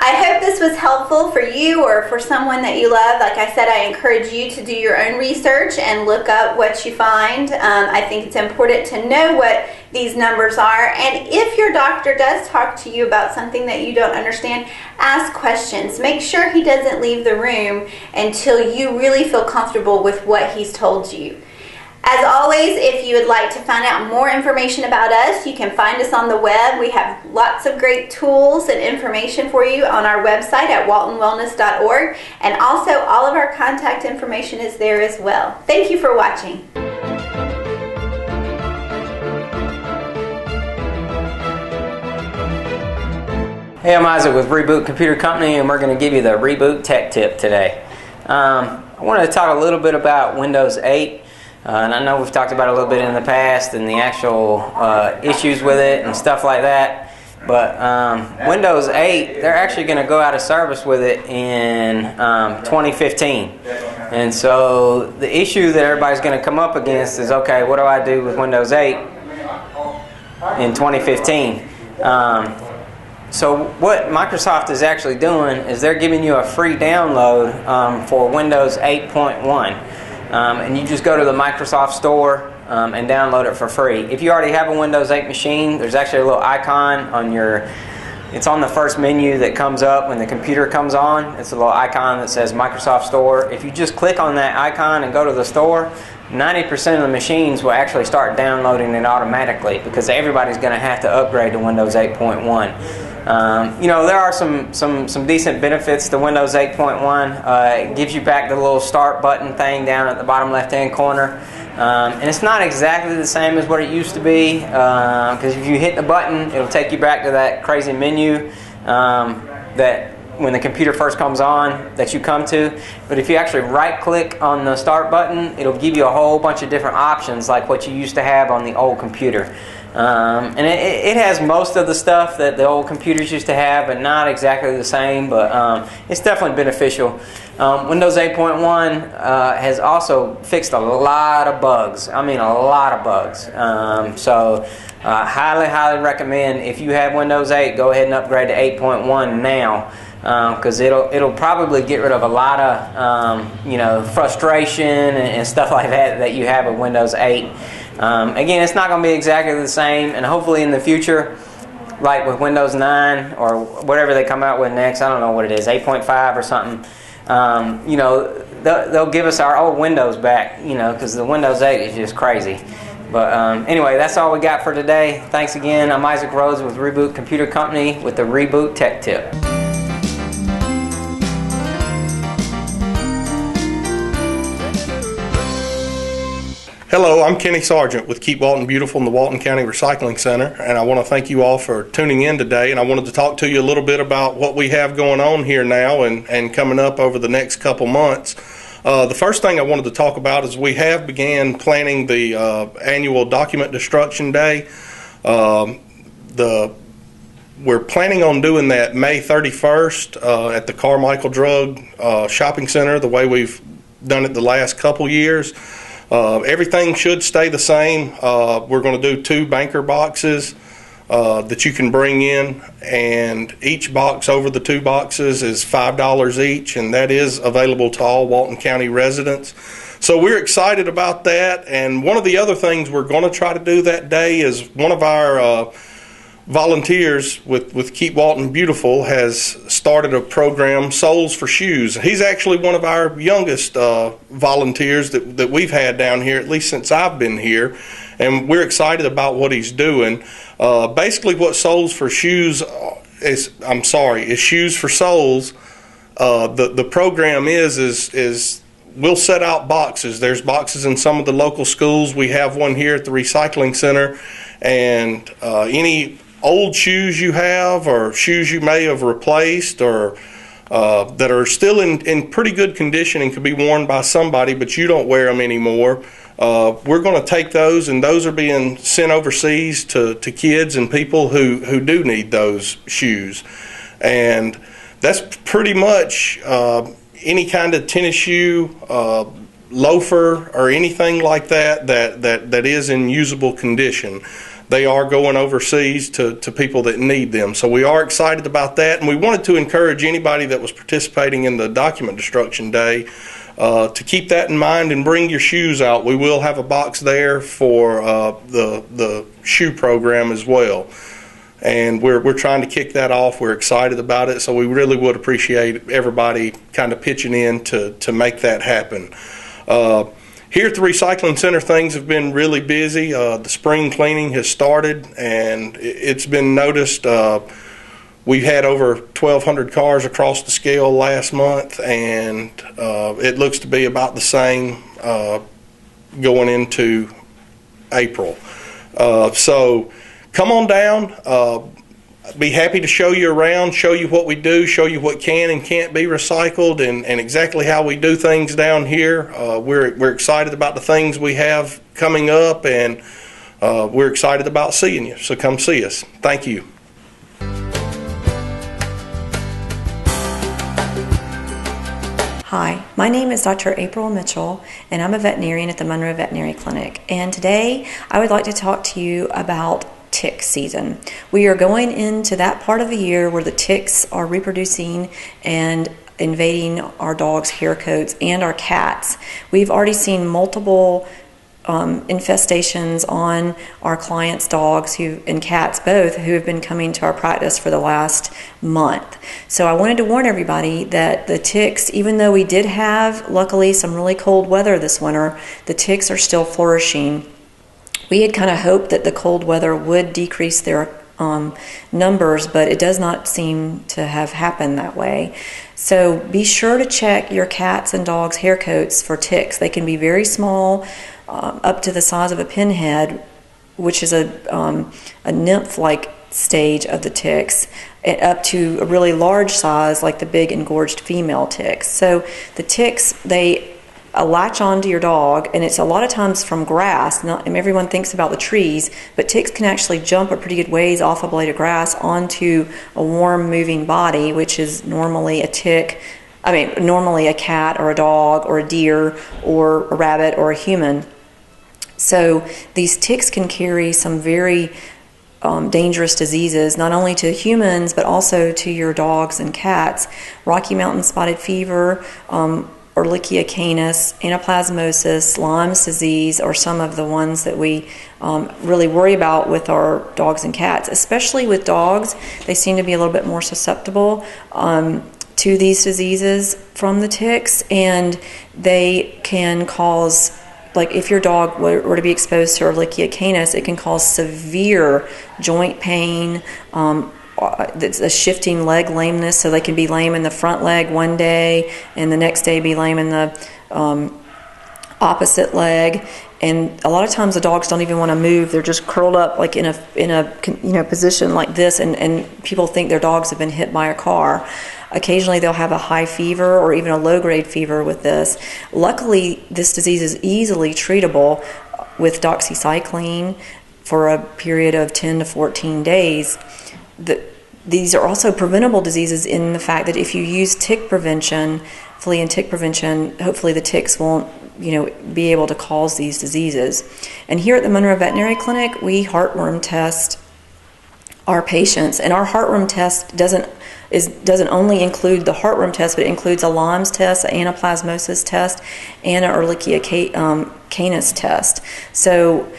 I hope this was helpful for you or for someone that you love. Like I said, I encourage you to do your own research and look up what you find. I think it's important to know what these numbers are. And if your doctor does talk to you about something that you don't understand, ask questions. Make sure he doesn't leave the room until you really feel comfortable with what he's told you. As always, if you would like to find out more information about us, you can find us on the web. We have lots of great tools and information for you on our website at waltonwellness.org, and also all of our contact information is there as well. Thank you for watching. Hey, I'm Isaac with Reboot Computer Company, and we're going to give you the Reboot Tech Tip today. I wanted to talk a little bit about Windows 8. And I know we've talked about it a little bit in the past and the actual issues with it and stuff like that. But Windows 8, they're actually going to go out of service with it in 2015. And so the issue that everybody's going to come up against is, okay, what do I do with Windows 8 in 2015? So what Microsoft is actually doing is they're giving you a free download for Windows 8.1. And you just go to the Microsoft Store and download it for free. If you already have a Windows 8 machine, there's actually a little icon on it's on the first menu that comes up when the computer comes on. It's a little icon that says Microsoft Store. If you just click on that icon and go to the store, 90% of the machines will actually start downloading it automatically because everybody's going to have to upgrade to Windows 8.1. You know, there are some decent benefits to Windows 8.1. It gives you back the little start button thing down at the bottom left hand corner. And it's not exactly the same as what it used to be, because if you hit the button, it'll take you back to that crazy menu that when the computer first comes on that you come to. But if you actually right click on the start button, it'll give you a whole bunch of different options like what you used to have on the old computer. And it has most of the stuff that the old computers used to have, but not exactly the same, but it's definitely beneficial. Windows 8.1 has also fixed a lot of bugs. I mean a lot of bugs. So highly recommend, if you have Windows 8, go ahead and upgrade to 8.1 now, because it'll probably get rid of a lot of you know, frustration and stuff like that you have with Windows 8. Again, it's not going to be exactly the same, and hopefully in the future, like with Windows 9 or whatever they come out with next, I don't know what it is, 8.5 or something, you know, they'll give us our old Windows back, you know, because the Windows 8 is just crazy. But anyway, that's all we got for today. Thanks again. I'm Isaac Rhodes with Reboot Computer Company with the Reboot Tech Tip. Hello, I'm Kenny Sargent with Keep Walton Beautiful in the Walton County Recycling Center, and I want to thank you all for tuning in today. And I wanted to talk to you a little bit about what we have going on here now and coming up over the next couple months. The first thing I wanted to talk about is we have began planning the annual Document Destruction Day. We're planning on doing that May 31st at the Carmichael Drug Shopping Center, the way we've done it the last couple years. Everything should stay the same. We're going to do 2 banker boxes that you can bring in, and each box over the 2 boxes is $5 each, and that is available to all Walton County residents. So we're excited about that. And one of the other things we're going to try to do that day is one of our volunteers with Keep Walton Beautiful has started a program, Soles for Shoes. He's actually one of our youngest volunteers that we've had down here, at least since I've been here, and we're excited about what he's doing. Basically what Soles for Shoes is Shoes for Souls. The program is we'll set out boxes. There's boxes in some of the local schools. We have one here at the recycling center, and any old shoes you have or shoes you may have replaced or that are still in pretty good condition and could be worn by somebody but you don't wear them anymore, we're going to take those, and those are being sent overseas to kids and people who do need those shoes. And that's pretty much any kind of tennis shoe, loafer or anything like that is in usable condition, they are going overseas to people that need them. So we are excited about that, and we wanted to encourage anybody that was participating in the document destruction day to keep that in mind and bring your shoes out. We will have a box there for the shoe program as well. And we're trying to kick that off. We're excited about it, so we really would appreciate everybody kind of pitching in to make that happen. Here at the recycling center, things have been really busy. The spring cleaning has started, and it's been noticed. We had over 1,200 cars across the scale last month, and it looks to be about the same going into April. So come on down. Be happy to show you around, show you what we do, show you what can and can't be recycled, and exactly how we do things down here. We're excited about the things we have coming up, and we're excited about seeing you. So come see us. Thank you. Hi, my name is Dr. April Mitchell, and I'm a veterinarian at the Monroe Veterinary Clinic. And today I would like to talk to you about tick season. We are going into that part of the year where the ticks are reproducing and invading our dogs' hair coats and our cats. We've already seen multiple infestations on our clients' dogs and cats both, who have been coming to our practice for the last month. So I wanted to warn everybody that the ticks, even though we did have luckily some really cold weather this winter, the ticks are still flourishing. We had kind of hoped that the cold weather would decrease their numbers, but it does not seem to have happened that way. So be sure to check your cats and dogs' hair coats for ticks. They can be very small, up to the size of a pinhead, which is a nymph-like stage of the ticks, up to a really large size like the big engorged female ticks. So the ticks, they latch onto your dog, and it's a lot of times from grass. And everyone thinks about the trees, but ticks can actually jump a pretty good ways off a blade of grass onto a warm moving body, which is normally normally a cat or a dog or a deer or a rabbit or a human. So these ticks can carry some very dangerous diseases, not only to humans but also to your dogs and cats. Rocky Mountain spotted fever, Ehrlichia canis, anaplasmosis, Lyme's disease are some of the ones that we really worry about with our dogs and cats. Especially with dogs, they seem to be a little bit more susceptible to these diseases from the ticks, and they can cause, like if your dog were to be exposed to Ehrlichia canis, it can cause severe joint pain, a shifting leg lameness, so they can be lame in the front leg one day and the next day be lame in the opposite leg. And a lot of times the dogs don't even want to move. They're just curled up like in a position like this, and people think their dogs have been hit by a car. Occasionally they'll have a high fever or even a low-grade fever with this. Luckily, this disease is easily treatable with doxycycline for a period of 10 to 14 days. These are also preventable diseases in the fact that if you use tick prevention, flea and tick prevention, hopefully the ticks won't be able to cause these diseases. And here at the Monroe Veterinary Clinic, we heartworm test our patients, and our heartworm test doesn't only include the heartworm test, but it includes a Lyme's test, an anaplasmosis test, and an Ehrlichia canis test. So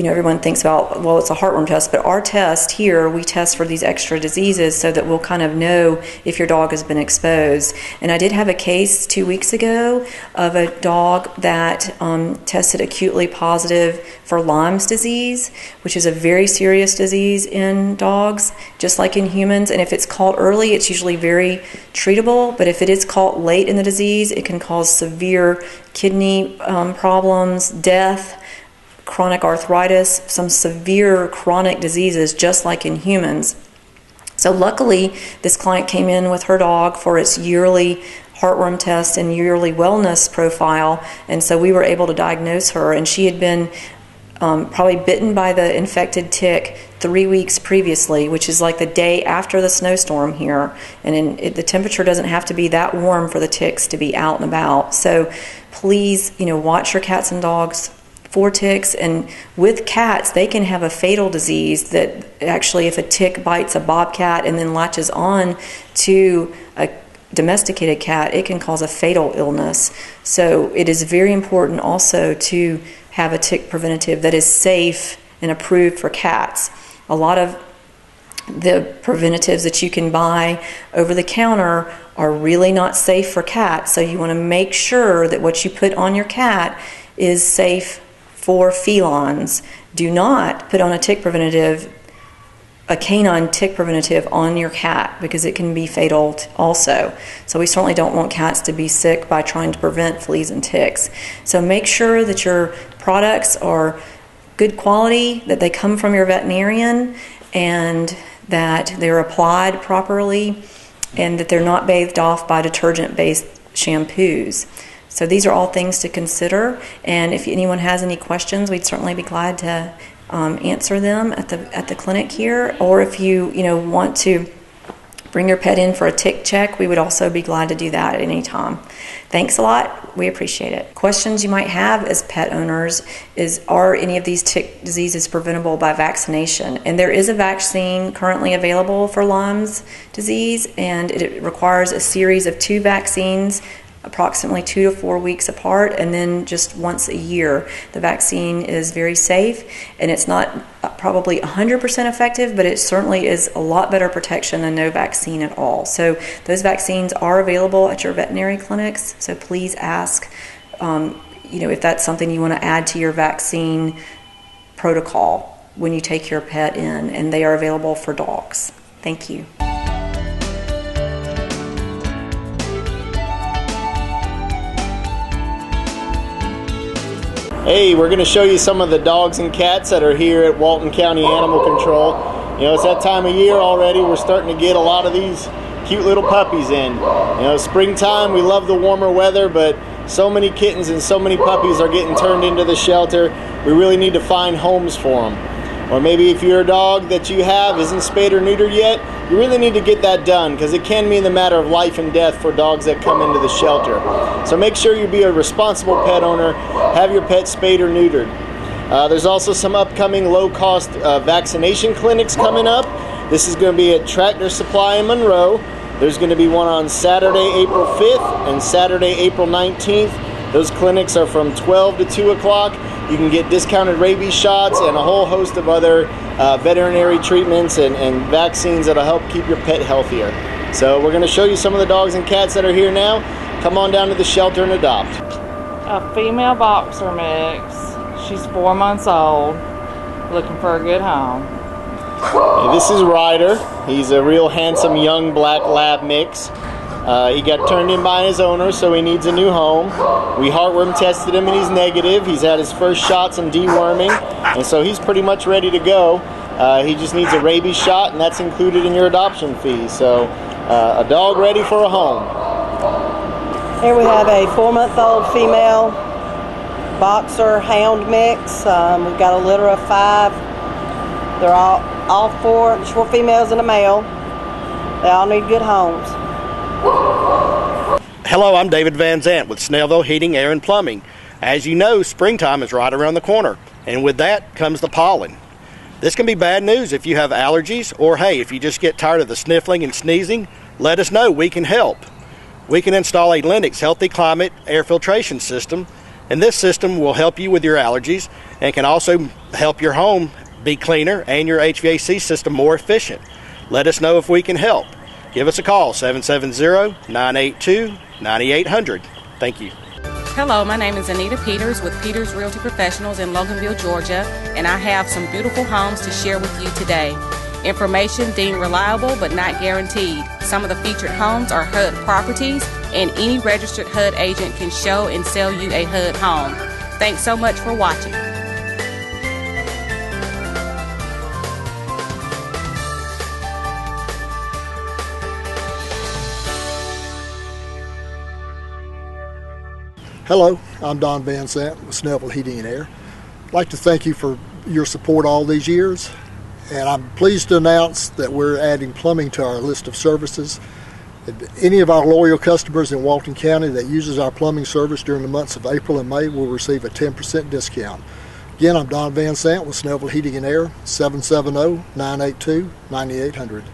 everyone thinks about, well, it's a heartworm test, but our test here, we test for these extra diseases so that we'll kind of know if your dog has been exposed. And I did have a case 2 weeks ago of a dog that tested acutely positive for Lyme's disease, which is a very serious disease in dogs, just like in humans. And if it's caught early, it's usually very treatable. But if it is caught late in the disease, it can cause severe kidney problems, death, chronic arthritis, some severe chronic diseases, just like in humans. So luckily, this client came in with her dog for its yearly heartworm test and yearly wellness profile, and so we were able to diagnose her. And she had been probably bitten by the infected tick 3 weeks previously, which is like the day after the snowstorm here. And the temperature doesn't have to be that warm for the ticks to be out and about. So please, watch your cats and dogs for ticks. And with cats, they can have a fatal disease that actually, if a tick bites a bobcat and then latches on to a domesticated cat, it can cause a fatal illness. So it is very important also to have a tick preventative that is safe and approved for cats. A lot of the preventatives that you can buy over the counter are really not safe for cats, so you want to make sure that what you put on your cat is safe for felines. Do not put on a canine tick preventative on your cat, because it can be fatal also. So we certainly don't want cats to be sick by trying to prevent fleas and ticks. So make sure that your products are good quality, that they come from your veterinarian, and that they're applied properly, and that they're not bathed off by detergent-based shampoos. So these are all things to consider, and if anyone has any questions, we'd certainly be glad to answer them at the clinic here. Or if you want to bring your pet in for a tick check, we would also be glad to do that at any time. Thanks a lot. We appreciate it. Questions you might have as pet owners is, are any of these tick diseases preventable by vaccination? And there is a vaccine currently available for Lyme's disease, and it requires a series of 2 vaccines, approximately 2 to 4 weeks apart, and then just once a year. The vaccine is very safe, and it's not probably 100% effective, but it certainly is a lot better protection than no vaccine at all. So those vaccines are available at your veterinary clinics, so please ask if that's something you want to add to your vaccine protocol when you take your pet in, and they are available for dogs. Thank you. Hey, we're going to show you some of the dogs and cats that are here at Walton County Animal Control. It's that time of year already. We're starting to get a lot of these cute little puppies in. Springtime, we love the warmer weather, but so many kittens and so many puppies are getting turned into the shelter. We really need to find homes for them. Or maybe if your dog that you have isn't spayed or neutered yet, you really need to get that done, because it can mean the matter of life and death for dogs that come into the shelter. So make sure you be a responsible pet owner, have your pet spayed or neutered. There's also some upcoming low-cost vaccination clinics coming up. This is going to be at Tractor Supply in Monroe. There's going to be one on Saturday, April 5th and Saturday, April 19th. Those clinics are from 12 to 2 o'clock. You can get discounted rabies shots and a whole host of other veterinary treatments and vaccines that'll help keep your pet healthier. So we're going to show you some of the dogs and cats that are here now. Come on down to the shelter and adopt. A female boxer mix. She's 4 months old, looking for a good home. Hey, this is Ryder. He's a real handsome young black lab mix. He got turned in by his owner, so he needs a new home. We heartworm tested him and he's negative. He's had his first shots in deworming, and so he's pretty much ready to go. He just needs a rabies shot, and that's included in your adoption fee. So a dog ready for a home. Here we have a 4-month-old female boxer hound mix. We've got a litter of 5. They're all 4 females and a male. They all need good homes. Hello, I'm David Van Zant with Snellville Heating, Air, and Plumbing. As you know, springtime is right around the corner, and with that comes the pollen. This can be bad news if you have allergies, or hey, if you just get tired of the sniffling and sneezing, let us know, we can help. We can install a Lennox Healthy Climate air filtration system, and this system will help you with your allergies and can also help your home be cleaner and your HVAC system more efficient. Let us know if we can help. Give us a call, 770-982-9800. Thank you. Hello, my name is Anita Peters with Peters Realty Professionals in Loganville, Georgia, and I have some beautiful homes to share with you today. Information deemed reliable but not guaranteed. Some of the featured homes are HUD properties, and any registered HUD agent can show and sell you a HUD home. Thanks so much for watching. Hello, I'm Don Van Sant with Snellville Heating and Air. I'd like to thank you for your support all these years, and I'm pleased to announce that we're adding plumbing to our list of services. Any of our loyal customers in Walton County that uses our plumbing service during the months of April and May will receive a 10% discount. Again, I'm Don Van Sant with Snellville Heating and Air, 770-982-9800.